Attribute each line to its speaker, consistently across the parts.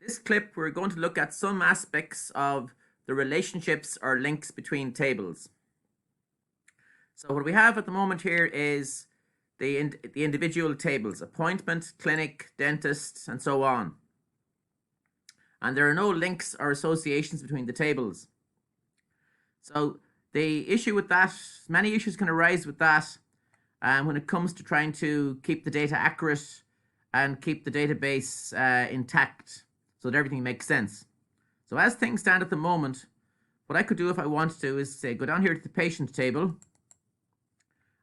Speaker 1: In this clip, we're going to look at some aspects of the relationships or links between tables. So what we have at the moment here is the individual tables: appointment, clinic, dentist, and so on. And there are no links or associations between the tables. So the issue with that, many issues can arise with that when it comes to trying to keep the data accurate and keep the database intact so that everything makes sense. So as things stand at the moment, what I could do if I wanted to is say, go down here to the patient table,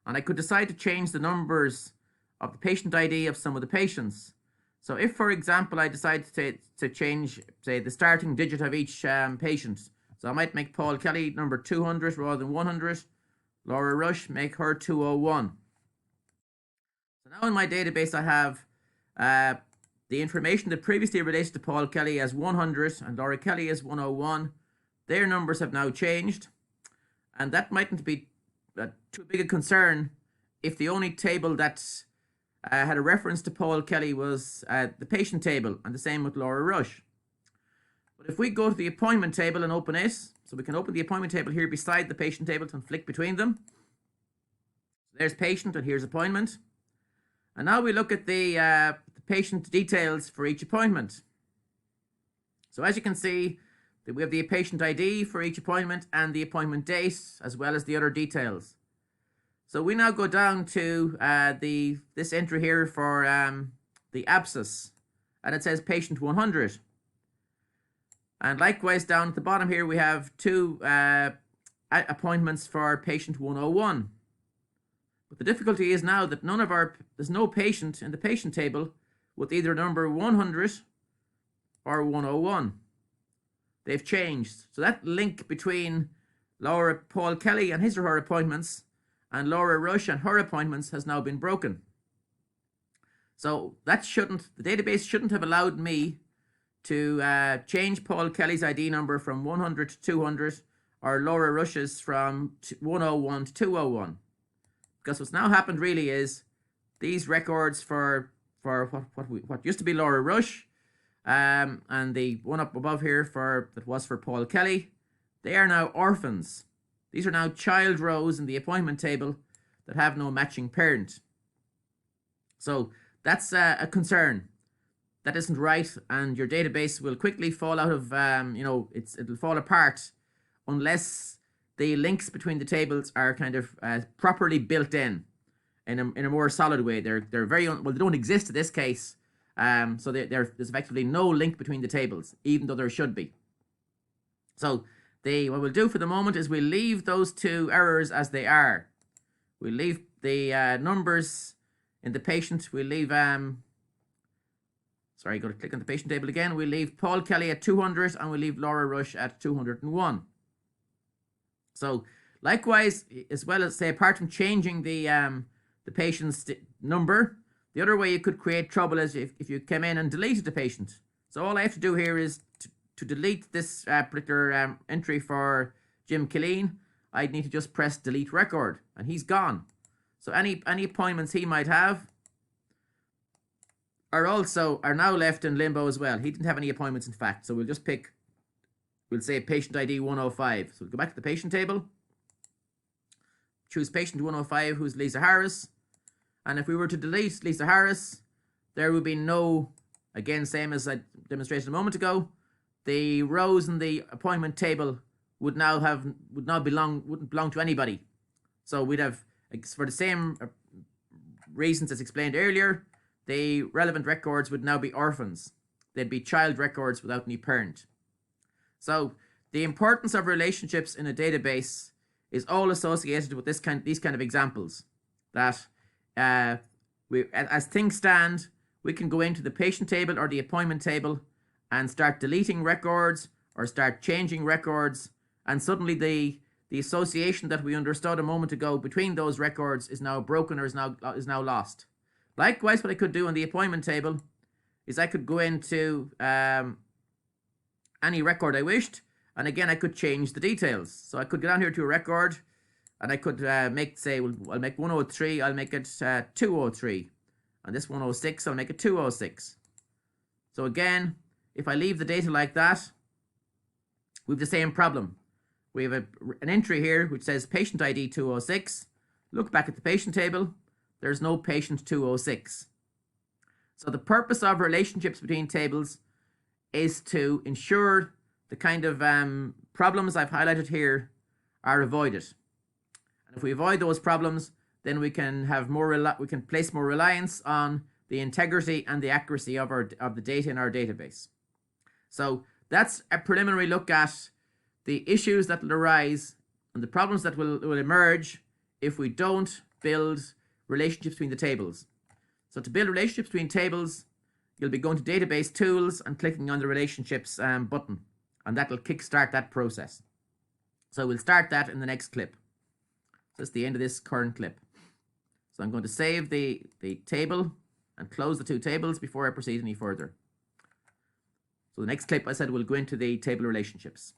Speaker 1: and I could decide to change the numbers of the patient ID of some of the patients. So if, for example, I decide to change, say, the starting digit of each patient, so I might make Paul Kelly number 200 rather than 100, Laura Rush, make her 201. So now in my database I have the information that previously related to Paul Kelly as 100 and Laura Kelly as 101. Their numbers have now changed, and that mightn't be too big a concern if the only table that had a reference to Paul Kelly was the patient table, and the same with Laura Rush. But if we go to the appointment table and open it, so we can open the appointment table here beside the patient table and flick between them. So there's patient and here's appointment. And now we look at the patient details for each appointment. So as you can see, we have the patient ID for each appointment and the appointment date, as well as the other details. So we now go down to this entry here for the abscess, and it says patient 100. And likewise down at the bottom here we have two appointments for patient 101. But the difficulty is now that there's no patient in the patient table with either number 100 or 101. They've changed. So that link between Paul Kelly and his or her appointments and Laura Rush and her appointments has now been broken. So the database shouldn't have allowed me to change Paul Kelly's ID number from 100 to 200 or Laura Rush's from 101 to 201. Because what's now happened really is these records for what used to be Laura Rush and the one up above here that was for Paul Kelly, they are now orphans. These are now child rows in the appointment table that have no matching parent. So that's a concern. That isn't right, and your database will quickly fall out of, it'll fall apart unless the links between the tables are kind of properly built in a more solid way. They're very, well, they don't exist in this case. So there's effectively no link between the tables, even though there should be. So what we'll do for the moment is we'll leave those two errors as they are. We'll leave the numbers in the patient. We'll leave, go to click on the patient table again. We'll leave Paul Kelly at 200 and we'll leave Laura Rush at 201. So likewise, as well as, say, apart from changing the patient's number, the other way you could create trouble is if you came in and deleted the patient. So all I have to do here is to delete this particular entry for Jim Killeen. I'd need to just press delete record, and he's gone. So any appointments he might have are now left in limbo as well. He didn't have any appointments, in fact. So we'll say patient ID 105. So we'll go back to the patient table, choose patient 105, who's Lisa Harris. And if we were to delete Lisa Harris, there would be no, again, same as I demonstrated a moment ago, the rows in the appointment table wouldn't belong to anybody. So we'd have, for the same reasons as explained earlier, the relevant records would now be orphans. They'd be child records without any parent. So the importance of relationships in a database is all associated with these kind of examples. That as things stand, we can go into the patient table or the appointment table and start deleting records or start changing records, and suddenly the association that we understood a moment ago between those records is now broken or is now lost. Likewise, what I could do on the appointment table is I could go into any record I wished, and again I could change the details. So I could go down here to a record, and I could I'll make 103, I'll make it 203, and this 106, I'll make it 206. So again, if I leave the data like that, we have the same problem. We have an entry here which says patient ID 206. Look back at the patient table. There's no patient 206. So the purpose of relationships between tables is to ensure the kind of problems I've highlighted here are avoided. And if we avoid those problems, then we can have we can place more reliance on the integrity and the accuracy of the data in our database. So that's a preliminary look at the issues that will arise and the problems that will emerge if we don't build relationships between the tables. So to build relationships between tables, you'll be going to database tools and clicking on the relationships button, and that will kickstart that process. So we'll start that in the next clip. So that's the end of this current clip. So I'm going to save the table and close the two tables before I proceed any further. So the next clip, I said, we'll go into the table relationships.